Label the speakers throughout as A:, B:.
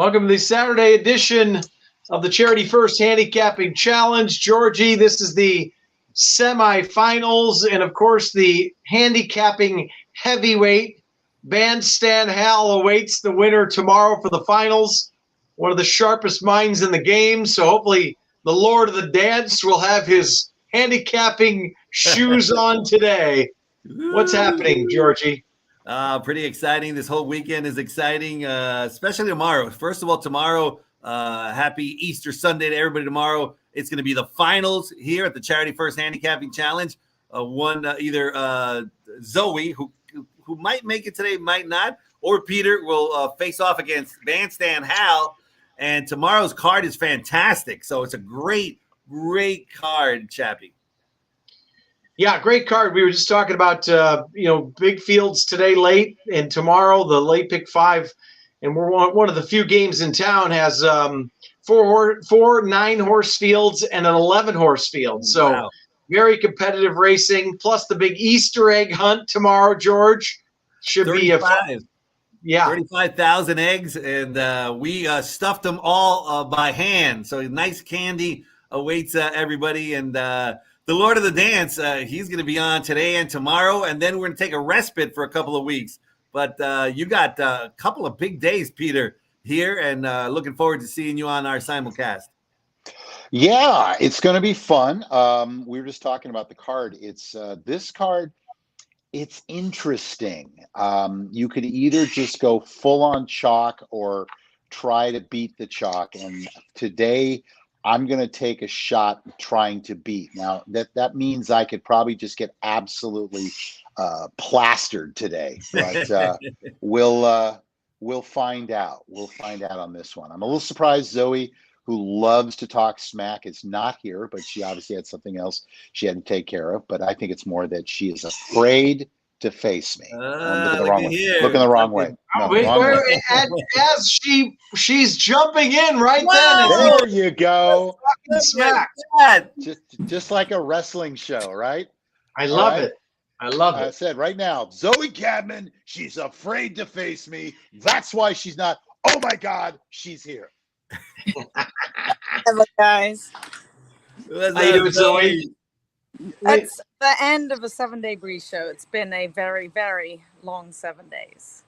A: Welcome to the Saturday edition of the Charity First Handicapping Challenge. Georgie, this is the semifinals and, of course, the handicapping heavyweight. Bandstand Hal awaits the winner tomorrow for the finals. One of the sharpest minds in the game, so hopefully the Lord of the Dance will have his handicapping shoes on today. What's happening, Georgie?
B: Pretty exciting. This whole weekend is exciting, especially tomorrow. First of all, tomorrow, happy Easter Sunday to everybody tomorrow. It's going to be the finals here at the Charity First Handicapping Challenge. Either Zoe, who might make it today, might not, or Peter will face off against Bandstand Hal. And tomorrow's card is fantastic. So it's a great card, Chappie.
A: Yeah, great card. We were just talking about, big fields today late, and tomorrow the late pick 5. And we're one of the few games in town has 4 9-horse fields and an 11-horse field. So wow. Very competitive racing, plus the big Easter egg hunt tomorrow, George. Should 35. Be a fun. Yeah,
B: 35,000 eggs, and we stuffed them all by hand. So nice candy awaits everybody, and the Lord of the Dance, he's going to be on today and tomorrow, and then we're going to take a respite for a couple of weeks. But you got a couple of big days, Peter, here, and looking forward to seeing you on our simulcast.
C: Yeah, it's going to be fun. We were just talking about the card. It's this card. It's interesting. You could either just go full on chalk or try to beat the chalk. And today I'm going to take a shot trying to beat. Now that means I could probably just get absolutely plastered today, but we'll find out. We'll find out on this one. I'm a little surprised Zoe, who loves to talk smack, is not here, but she obviously had something else she had to take care of. But I think it's more that she is afraid to face me. Looking the wrong way.
A: As she's jumping in right
C: then. There you go.
A: Smack.
C: Just like a wrestling show, right?
A: I love it. I love it.
C: I said right now, Zoe Cadman, she's afraid to face me. That's why she's not. Oh my God, she's here.
D: Hello, guys.
A: How you doing, Zoe?
D: It's the end of a 7-day breeze show. It's been a very, very long 7 days.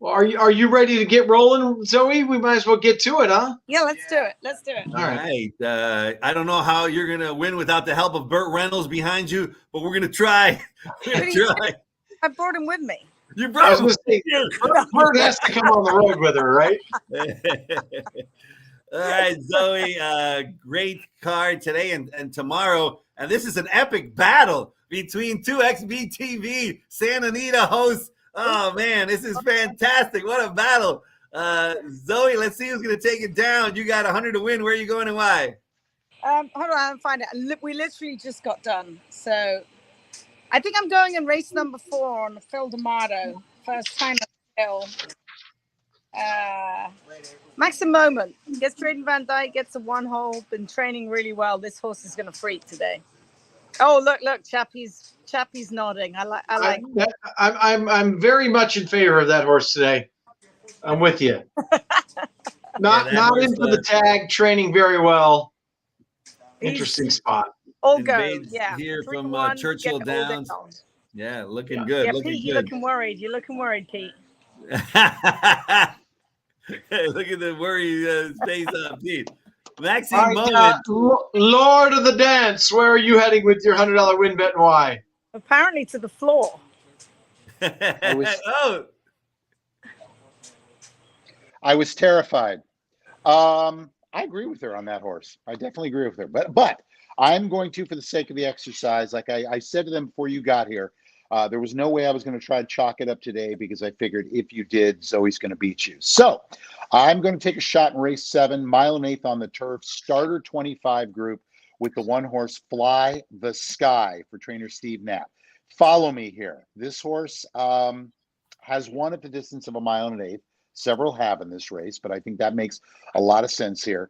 A: Well, are you ready to get rolling, Zoe? We might as well get to it, huh?
D: Yeah, let's do it.
A: All right.
B: I don't know how you're gonna win without the help of Burt Reynolds behind you, but we're gonna try.
D: I brought him with me.
B: You brought him.
A: Burt has to come on the road with her, right?
B: All right, Zoe, great card today and tomorrow. And this is an epic battle between two XBTV Santa Anita hosts. Oh, man, this is fantastic. What a battle. Zoe, let's see who's going to take it down. You got 100 to win. Where are you going and why?
D: Hold on, I'll find it. We literally just got done. So I think I'm going in race number 4 on the Phil D'Amato. First time on the hill. Maxim Moment gets Drayden Van Dyke, gets a 1-hole, been training really well. This horse is going to freak today. Oh, look, Chappie's nodding. I like
A: that. I'm very much in favor of that horse today. I'm with you. Not into the tag, training very well. Interesting spot.
D: All go, yeah.
B: Here from Churchill Downs. Yeah, looking good.
D: Yeah,
B: looking
D: Pete,
B: good.
D: You're looking worried, Pete.
B: Look at the worry face on Pete. Maxine Moment.
A: Lord of the Dance, where are you heading with your $100 win bet and why?
D: Apparently to the floor.
C: I was terrified. I agree with her on that horse. I definitely agree with her. But I'm going to, for the sake of the exercise, like I said to them before you got here, there was no way I was going to try to chalk it up today because I figured if you did, Zoe's going to beat you. So I'm going to take a shot in race 7, 1 1/8 on the turf, starter 25 group with the 1-horse Fly the Sky for trainer Steve Knapp. Follow me here. This horse has won at the distance of 1 1/8. Several have in this race, but I think that makes a lot of sense here.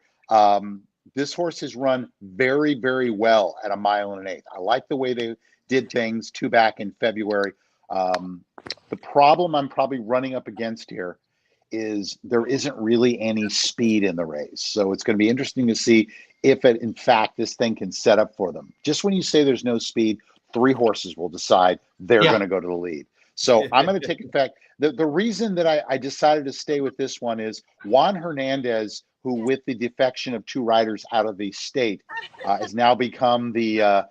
C: This horse has run very, very well at 1 1/8. I like the way they did things 2 back in February. The problem I'm probably running up against here is there isn't really any speed in the race. So it's going to be interesting to see if it, in fact, this thing can set up for them. Just when you say there's no speed, 3 horses will decide they're going to go to the lead. So I'm going to take effect. The reason that I decided to stay with this one is Juan Hernandez, who with the defection of 2 riders out of the state has now become the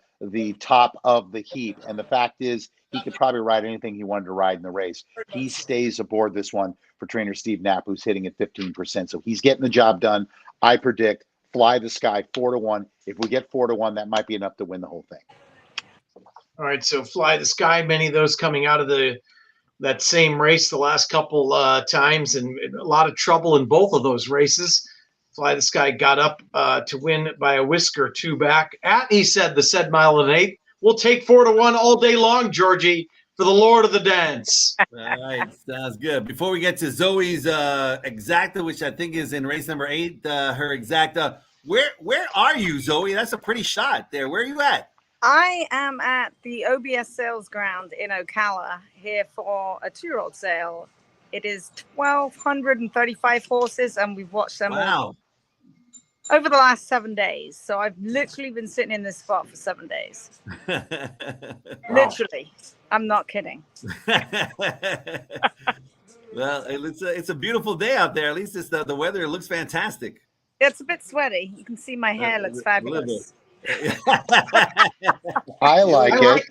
C: top of the heap. And the fact is he could probably ride anything he wanted to ride in the race. He stays aboard this one for trainer Steve Knapp, who's hitting at 15%. So he's getting the job done. I predict Fly the Sky 4-1. If we get 4-1, that might be enough to win the whole thing.
A: All right, so Fly the Sky, many of those coming out of that same race the last couple times, and a lot of trouble in both of those races. Fly the Sky got up to win by a whisker or 2 back. He said the said mile and 1/8. We'll take 4-1 all day long, Georgie, for the Lord of the Dance.
B: All right, sounds good. Before we get to Zoe's exacta, which I think is in race number 8, her exacta. Where are you, Zoe? That's a pretty shot there. Where are you at?
D: I am at the OBS sales ground in Ocala here for a 2-year-old sale. It is 1,235 horses, and we've watched them all over the last 7 days. So I've literally been sitting in this spot for 7 days. Literally. I'm not kidding.
B: Well, it's a beautiful day out there. At least it's the weather looks fantastic.
D: It's a bit sweaty. You can see my hair looks fabulous.
C: I like it.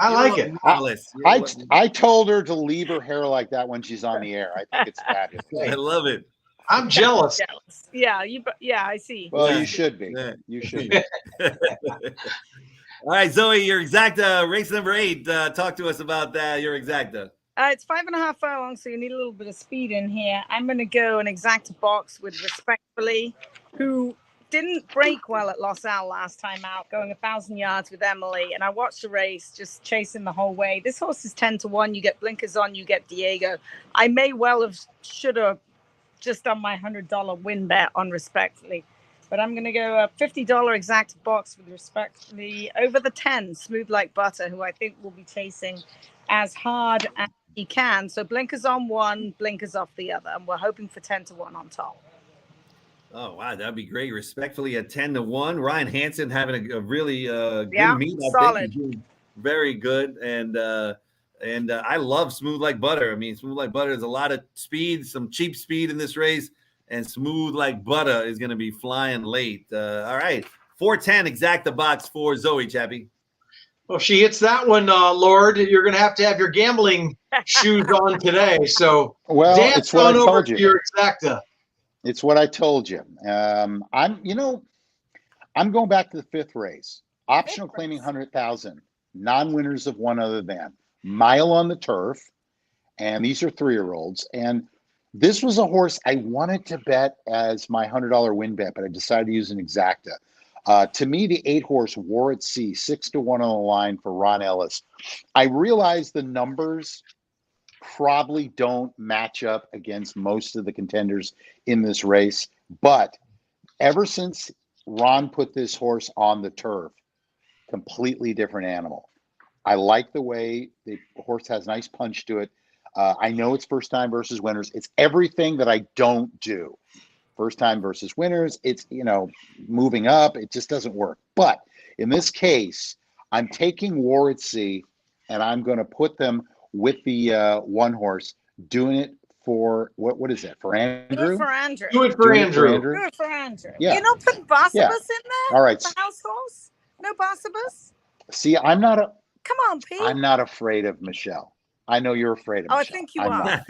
A: I like it.
C: I told her to leave her hair like that when she's on the air. I think it's fabulous.
B: I love it.
A: I'm jealous.
D: Yeah, I see.
C: Well, you should be. You should be.
B: All right, Zoe, your exacta, race number 8. Talk to us about that. Your exacta.
D: It's 5.5 furlongs, so you need a little bit of speed in here. I'm going to go an exacta box with Respectfully, who didn't break well at Los Al last time out, going 1,000 yards with Emily. And I watched the race, just chasing the whole way. This horse is 10-1. You get blinkers on, you get Diego. I may well have, should have just done my $100 win bet on Respectfully. But I'm going to go a $50 exacta box with Respectfully over the 10, Smooth Like Butter, who I think will be chasing as hard as he can. So blinkers on one, blinkers off the other. And we're hoping for 10-1 on top.
B: Oh, wow. That'd be great. Respectfully at 10-1. Ryan Hansen having a really good meet.
D: Solid.
B: Very good. And I love Smooth Like Butter. I mean, Smooth Like Butter is a lot of speed, some cheap speed in this race. And Smooth Like Butter is going to be flying late. All right. 410 exacta box for Zoe, Chappie.
A: Well, if she hits that one, Lord, you're going to have your gambling shoes on today. So,
C: well,
A: dance
C: it's what
A: on
C: I
A: over
C: told
A: to
C: you.
A: your exacta.
C: It's what I told you. I'm going back to the 5th race. Optional claiming 100,000. Non-winners of one other than. Mile on the turf. And these are 3-year-olds. And this was a horse I wanted to bet as my $100 win bet, but I decided to use an exacta. To me, the 8-horse War at Sea, 6-1 on the line for Ron Ellis. I realize the numbers probably don't match up against most of the contenders in this race, but ever since Ron put this horse on the turf, completely different animal. I like the way the horse has nice punch to it. I know it's first time versus winners. It's everything that I don't do. First time versus winners. It's, moving up. It just doesn't work. But in this case, I'm taking War at Sea and I'm going to put them with the 1 horse, doing it for, what is that, for Andrew?
D: Do it for Andrew.
A: Do it for Andrew.
D: Do it for Andrew.
C: Yeah.
D: You don't put Bossibus in there?
C: All right.
D: The house horse? No Bossibus?
C: See,
D: Come on, Pete.
C: I'm not afraid of Michelle. I know you're afraid of Michelle.
D: I think you
C: I'm
D: are.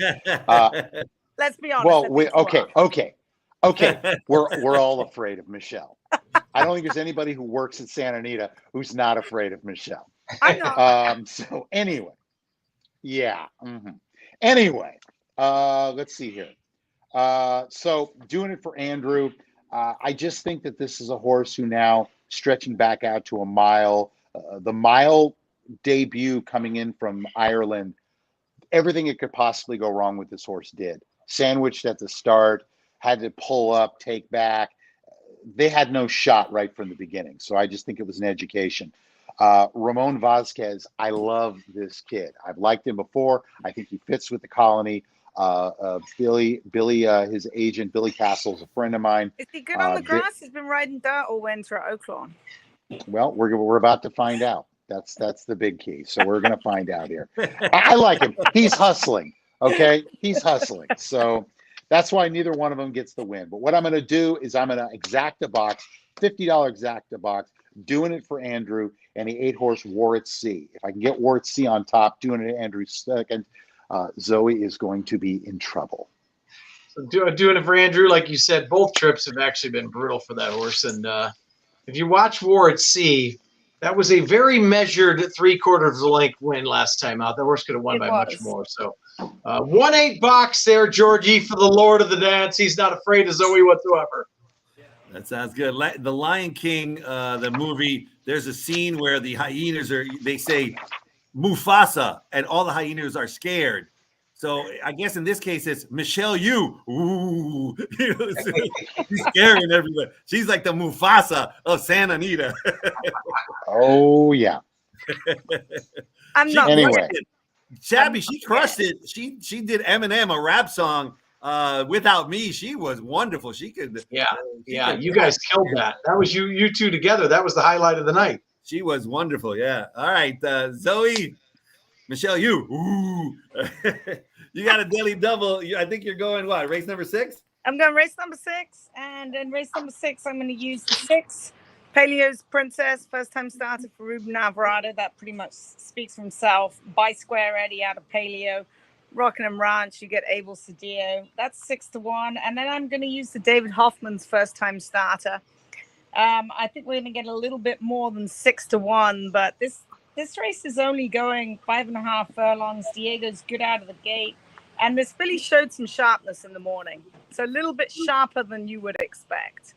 C: not.
D: Let's be honest.
C: Well, okay. We're all afraid of Michelle. I don't think there's anybody who works at Santa Anita who's not afraid of Michelle.
D: I know.
C: So anyway, yeah. Mm-hmm. Anyway, let's see here. So doing it for Andrew. I just think that this is a horse who now stretching back out to a mile. The mile debut coming in from Ireland, everything that could possibly go wrong with this horse did. Sandwiched at the start, had to pull up, take back. They had no shot right from the beginning. So I just think it was an education. Ramon Vasquez, I love this kid. I've liked him before. I think he fits with the colony. Billy, his agent, Billy Castle's a friend of mine.
D: Is he good on the grass? He's been riding dirt all winter at Oaklawn.
C: Well, we're about to find out. That's the big key. So we're going to find out here. I like him. He's hustling. Okay, he's hustling. So that's why neither one of them gets the win. But what I'm going to do is I'm going to exacta box, $50 exacta box, doing it for Andrew and the 8-horse War at Sea. If I can get War at Sea on top, doing it at Andrew's second, Zoe is going to be in trouble.
A: So doing it for Andrew, like you said, both trips have actually been brutal for that horse. And if you watch War at Sea, that was a very measured 3/4 of the length win last time out. That horse could have won by much more. So 1-8 box there, Georgie, for the Lord of the Dance. He's not afraid of Zoe whatsoever.
B: That sounds good. The Lion King, the movie, there's a scene where the hyenas they say Mufasa, and all the hyenas are scared. So I guess in this case, it's Michelle Yu. Ooh, she's scaring everybody. She's like the Mufasa of Santa Anita.
C: Oh, yeah.
D: I'm not.
C: Anyway.
B: Shabby, she crushed it. She did Eminem, a rap song. Without Me, she was wonderful. She could.
A: Yeah. You guys killed that. That was you two together. That was the highlight of the night.
B: She was wonderful. Yeah. All right, Zoe, Michelle, you got a daily double. I think you're going what? Race number 6?
D: I'm going race number 6, and in race number 6, I'm going to use the 6. Paleo's Princess, first time starter for Ruben Alvarado. That pretty much speaks for himself. By Square Eddie out of Paleo. Rockingham Ranch, you get Abel Cedillo. That's 6-1. And then I'm going to use the David Hoffman's first time starter. I think we're going to get a little bit more than 6-1, but this race is only going 5.5 furlongs. Diego's good out of the gate. And this filly showed some sharpness in the morning. So a little bit sharper than you would expect.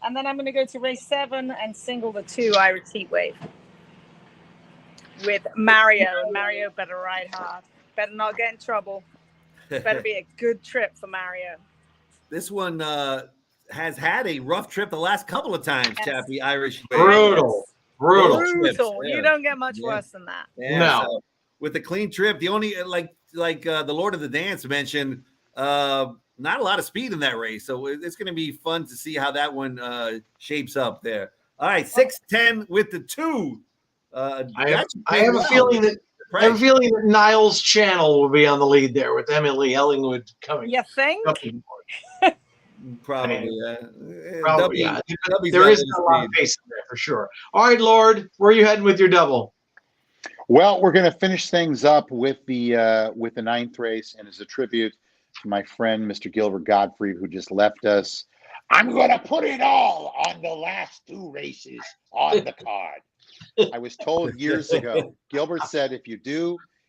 D: And then I'm going to go to race 7 and single the 2 Irish Heat Wave with Mario. And Mario better ride hard. Better not get in trouble. Better be a good trip for Mario.
B: This one has had a rough trip the last couple of times, Chappie. Irish Wave.
A: Brutal.
B: Yeah.
D: You don't get much worse than that.
B: Yeah,
A: no.
B: So with the clean trip, the only like the Lord of the Dance mentioned, not a lot of speed in that race. So it's going to be fun to see how that one shapes up there. All right, 6-10 with the 2.
A: I have a feeling that Niles Channel will be on the lead there with Emily Ellingwood coming.
D: You think?
B: Probably,
A: yeah. There is a lot of pace in there for sure. All right, Lord, where are you heading with your double?
C: Well, we're going to finish things up with the 9th race, and as a tribute to my friend Mr. Gilbert Gottfried, who just left us, I'm going to put it all on the last 2 races on the card. I was told years ago, Gilbert said, if you're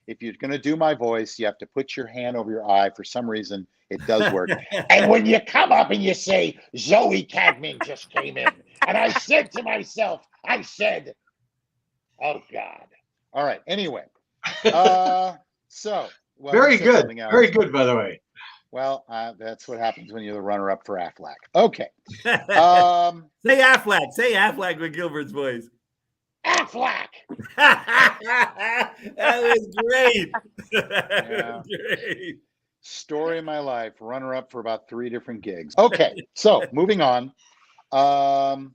C: going to do my voice, you have to put your hand over your eye. For some reason, it does work. And when you come up and you say, Zoe Cadman just came in, and I said to myself, oh, God. All right. Anyway.
A: Very good. Very good, by the way.
C: Well, that's what happens when you're the runner-up for Aflac. Okay.
B: Say Aflac. Say Aflac with Gilbert's voice.
C: Aflac.
B: That was great.
C: Yeah. Great. Story of my life. Runner-up for about 3 different gigs. Okay. So moving on. I'm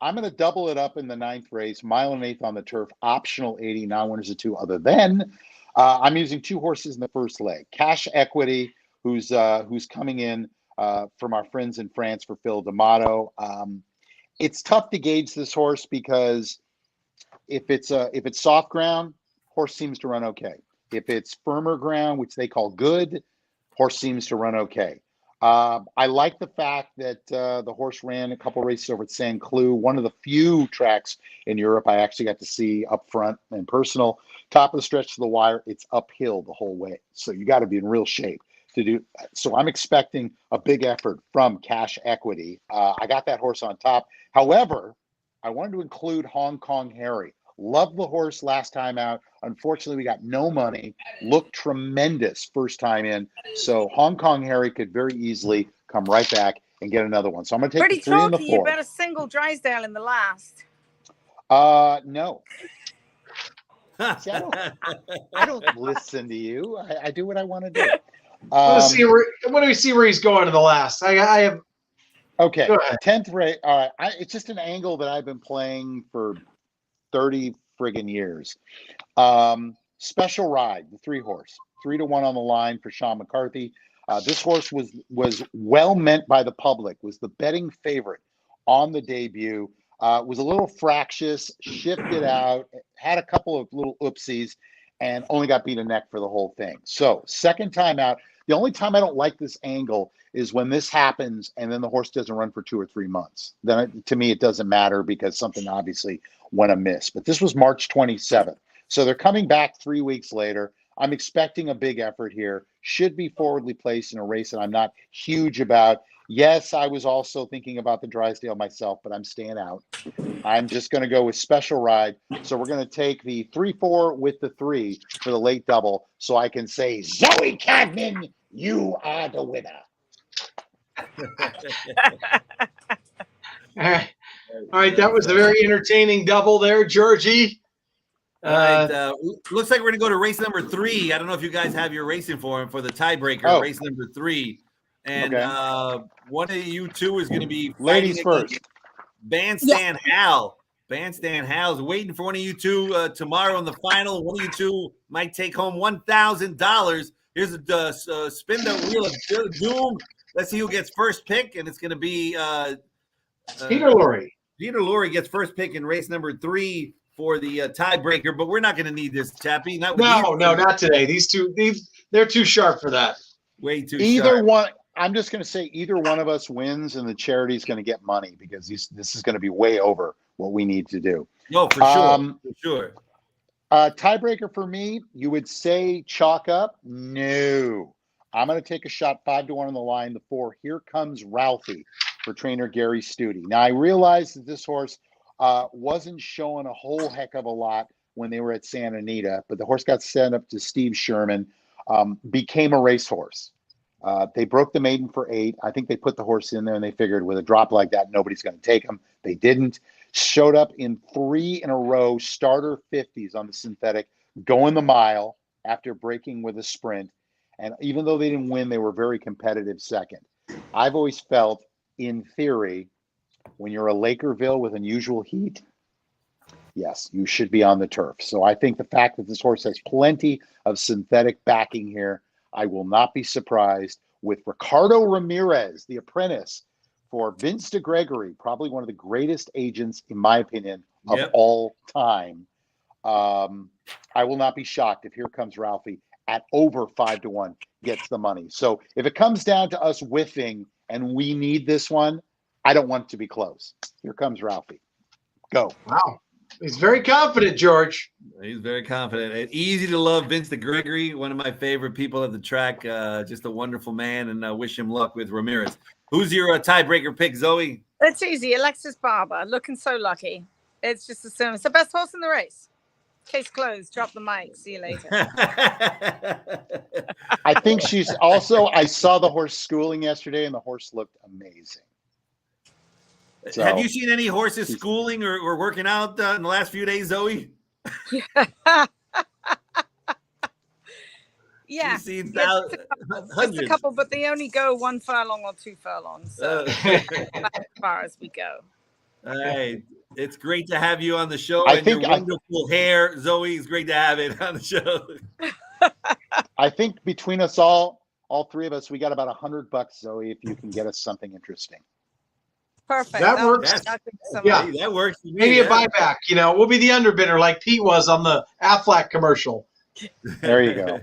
C: going to double it up in the 9th race. 1 1/8 on the turf. Optional 80. Non-winners of 2. Other than I'm using 2 horses in the first leg. Cash Equity, who's coming in from our friends in France for Phil D'Amato. It's tough to gauge this horse because if it's soft ground, horse seems to run okay. If it's firmer ground, which they call good, horse seems to run okay. I like the fact that the horse ran a couple races over at Saint Cloud, one of the few tracks in Europe I actually got to see up front and personal. Top of the stretch to the wire, it's uphill the whole way. So you got to be in real shape to do that. So I'm expecting a big effort from Cash Equity. I got that horse on top. However, I wanted to include Hong Kong Harry. Loved the horse last time out. Unfortunately, we got no money. Looked tremendous first time in. So Hong Kong Harry could very easily come right back and get another one. So I'm going to take the 3 and the 4.
D: You better single Drysdale in the last.
C: No. See, I don't listen to you. I do what I want to do.
A: When do we see where he's going in the last? I have.
C: Okay,
A: Go ahead.
C: 10th rate. All right, it's just an angle that I've been playing for 30 friggin' years. Special Ride, the 3-horse, 3-1 on the line for Sean McCarthy. This horse was well meant by the public. Was the betting favorite on the debut. Was a little fractious, shifted out, had a couple of little oopsies, and only got beat a neck for the whole thing. So second time out. The only time I don't like this angle is when this happens and then the horse doesn't run for 2 or 3 months. Then to me, it doesn't matter because something obviously went amiss. But this was March 27th. So they're coming back 3 weeks later. I'm expecting a big effort here. Should be forwardly placed in a race that I'm not huge about. Yes, I was also thinking about the Drysdale myself, but I'm staying out. I'm just going to go with Special Ride. So we're going to take the 3-4 with the 3 for the late double so I can say, Zoe Cadman, you are the winner.
A: All right, that was a very entertaining double there, Georgie.
B: All right, looks like we're gonna go to race number 3. I don't know if you guys have your racing for the tiebreaker, race number 3, and one of you two is going to be
C: ladies first.
B: Bandstand Hal. Bandstand Hal's waiting for one of you two tomorrow in the final. One of you two might take home $1,000. Here's a spin the wheel of doom. Let's see who gets first pick, and it's going to be
A: Peter Lorre.
B: Peter Lorre gets first pick in race number 3 for the tiebreaker, but we're not going to need this, Chappie.
A: No, not today. These two, they're too sharp for that.
B: Way too
C: either
B: sharp.
C: One. I'm just going to say either one of us wins, and the charity's going to get money because this is going to be way over what we need to do.
B: No, for sure. For sure.
C: Tiebreaker for me, you would say chalk up. No, I'm going to take a shot 5-1 on the line. The 4. Here Comes Ralphie for trainer Gary Studi. Now I realize that this horse wasn't showing a whole heck of a lot when they were at Santa Anita, but the horse got sent up to Steve Sherman, became a racehorse. They broke the maiden for 8. I think they put the horse in there and they figured with a drop like that, nobody's going to take him. They didn't. Showed up in 3 in a row, starter 50s on the synthetic, going the mile after breaking with a sprint. And even though they didn't win, they were very competitive second. I've always felt, in theory, when you're a Lakerville with unusual heat, yes, you should be on the turf. So I think the fact that this horse has plenty of synthetic backing here, I will not be surprised with Ricardo Ramirez, the apprentice for Vince DeGregory, probably one of the greatest agents, in my opinion, of all time. I will not be shocked if Here Comes Ralphie at over 5-1 gets the money. So if it comes down to us whiffing and we need this one, I don't want it to be close. Here Comes Ralphie. Go.
A: Wow. He's very confident, George.
B: He's very confident. Easy to love Vince DeGregory, one of my favorite people at the track. Just a wonderful man, and I wish him luck with Ramirez. Who's your tiebreaker pick, Zoe?
D: It's easy. Alexis Barber, looking so lucky. It's just the same. It's the best horse in the race. Case closed. Drop the mic. See you later.
C: I think she's also, I saw the horse schooling yesterday, and the horse looked amazing. So,
B: have you seen any horses schooling or working out in the last few days, Zoe?
D: Yeah.
B: Seen
D: just a couple, but they only go 1 furlong or 2 furlongs. So that's as far as we go.
B: All right. It's great to have you on the show. Your wonderful hair, Zoe. It's great to have it on the show.
C: I think between us all 3 of us, we got about $100, Zoe, if you can get us something interesting.
D: Perfect.
A: That works.
B: Yeah, that works.
A: Maybe a buyback. We'll be the underbidder like Pete was on the Aflac commercial.
C: There you go.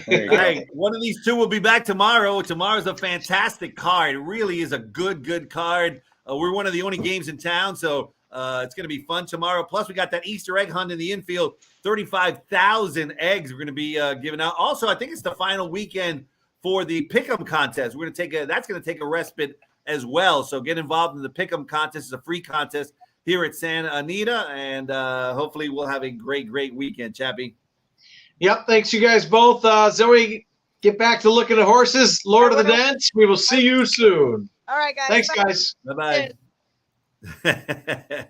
B: All right, one of these two will be back tomorrow. Tomorrow's a fantastic card. It really is a good card. We're one of the only games in town, so it's going to be fun tomorrow. Plus, we got that Easter egg hunt in the infield. 35,000 eggs we're going to be giving out. Also, I think it's the final weekend for the Pick'em contest. We're going to that's going to take a respite as well. So get involved in the Pick'em contest. It's a free contest here at Santa Anita, and hopefully we'll have a great weekend, Chappie.
A: Yep, thanks you guys both. Zoe, get back to looking at horses. Lord of the Dance, we will see you soon.
D: All right, guys.
A: Thanks, guys.
B: Bye-bye.